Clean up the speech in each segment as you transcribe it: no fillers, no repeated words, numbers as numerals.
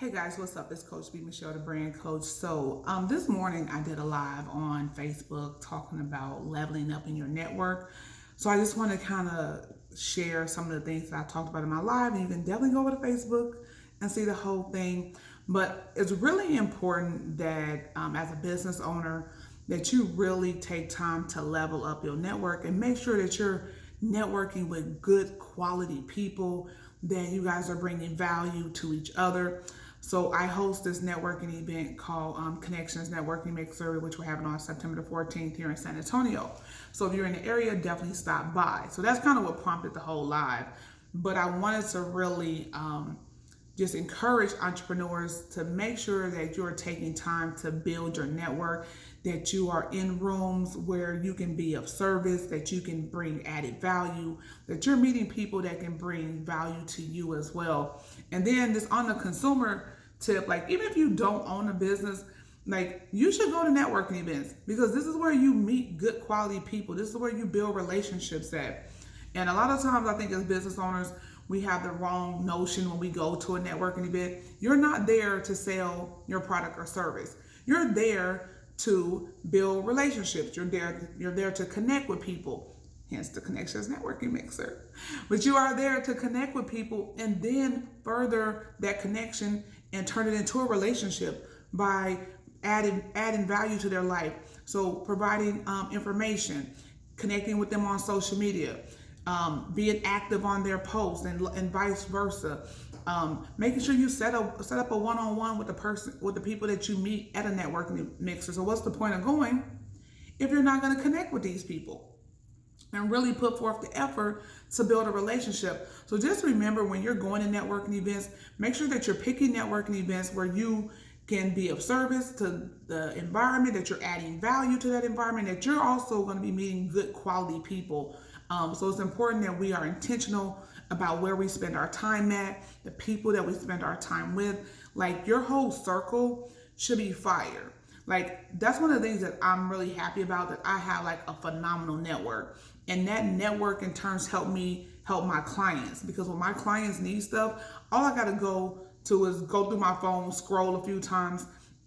Hey guys, what's up? It's Coach B Michele, the brand coach. This morning I did a live on Facebook talking about leveling up in your network. So I just want to kind of share some of the things that I talked about in my live, and you can definitely go over to Facebook and see the whole thing. But it's really important that as a business owner, that you really take time to level up your network and make sure that you're networking with good quality people, that you guys are bringing value to each other. So I host this networking event called Connections Networking Mixer, which we're having on September the 14th here in San Antonio. So if you're in the area, definitely stop by. So that's kind of what prompted the whole live. But I wanted to really just encourage entrepreneurs to make sure that you're taking time to build your network, that you are in rooms where you can be of service, that you can bring added value, that you're meeting people that can bring value to you as well. And then just on the consumer tip, like even if you don't own a business, like you should go to networking events, because this is where you meet good quality people. This is where you build relationships at. And a lot of times I think as business owners, we have the wrong notion when we go to a networking event. You're not there to sell your product or service. You're there to build relationships. You're there to connect with people, hence the Connections Networking Mixer. But you are there to connect with people and then further that connection and turn it into a relationship by adding value to their life. So providing information, connecting with them on social media, being active on their posts and vice versa. Making sure you set up a one-on-one with the people that you meet at a networking mixer. So what's the point of going if you're not going to connect with these people and really put forth the effort to build a relationship? So just remember, when you're going to networking events, make sure that you're picking networking events where you can be of service to the environment, that you're adding value to that environment, that you're also going to be meeting good quality people. So it's important that we are intentional about where we spend our time at, the people that we spend our time with. Like your whole circle should be fire. Like that's one of the things that I'm really happy about, that I have like a phenomenal network. And that network in turns help me help my clients, because when my clients need stuff, all I gotta go to is go through my phone, scroll a few times,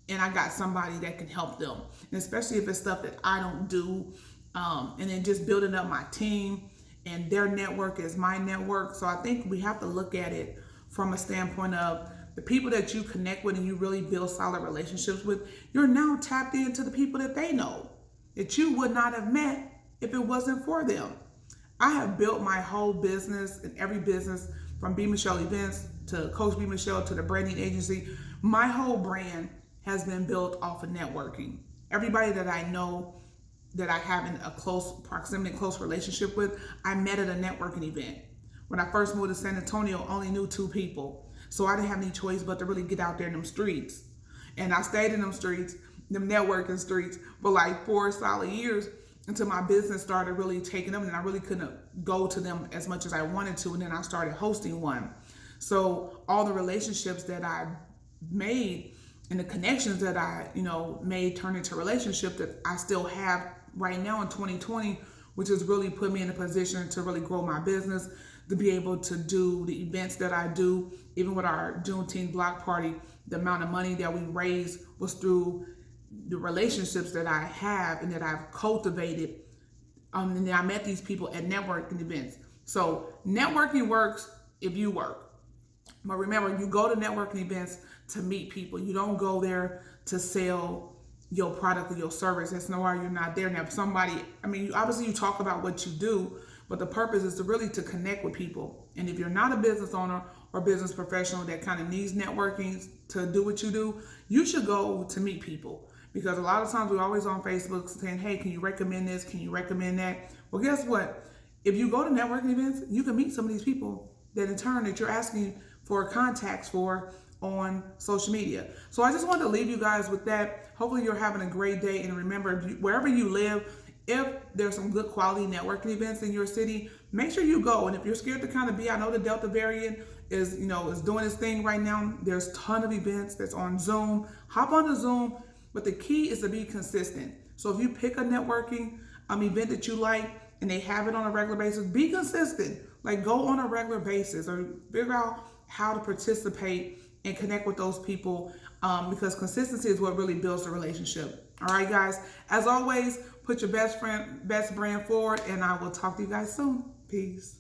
and I got somebody that can help them. And especially if it's stuff that I don't do. And then just building up my team, and their network is my network. So I think we have to look at it from a standpoint of the people that you connect with and you really build solid relationships with. You're now tapped into the people that they know that you would not have met if it wasn't for them. I have built my whole business, and every business from B Michele Events to Coach B Michele to the branding agency, my whole brand has been built off of networking. Everybody that I know, that I have in a close proximity, close relationship with, I met at a networking event. When I first moved to San Antonio, I only knew 2 people. So I didn't have any choice but to really get out there in them streets. And I stayed in them streets, them networking streets, for like 4 solid years until my business started really taking up, and I really couldn't go to them as much as I wanted to. And then I started hosting one. So all the relationships that I made and the connections that I, made turned into relationships that I still have right now in 2020, which has really put me in a position to really grow my business, to be able to do the events that I do. Even with our Juneteenth block party, the amount of money that we raised was through the relationships that I have and that I've cultivated. And then I met these people at networking events. So networking works if you work. But remember, you go to networking events to meet people. You don't go there to sell your product or your service. That's nowhere you're not there. Now, obviously you talk about what you do, but the purpose is to connect with people. And if you're not a business owner or business professional that kind of needs networking to do what you do, you should go to meet people. Because a lot of times we're always on Facebook saying, hey, can you recommend this? Can you recommend that? Well, guess what? If you go to networking events, you can meet some of these people that in turn that you're asking for contacts for on social media. So I just wanted to leave you guys with that. Hopefully you're having a great day. And remember, wherever you live, if there's some good quality networking events in your city, make sure you go. And if you're scared to kind of be, I know the Delta variant is doing its thing right now. There's a ton of events that's on Zoom. Hop on the Zoom, but the key is to be consistent. So if you pick a networking event that you like and they have it on a regular basis, be consistent. Like go on a regular basis or figure out how to participate and connect with those people, because consistency is what really builds the relationship. All right, guys. As always, put your best brand forward, and I will talk to you guys soon. Peace.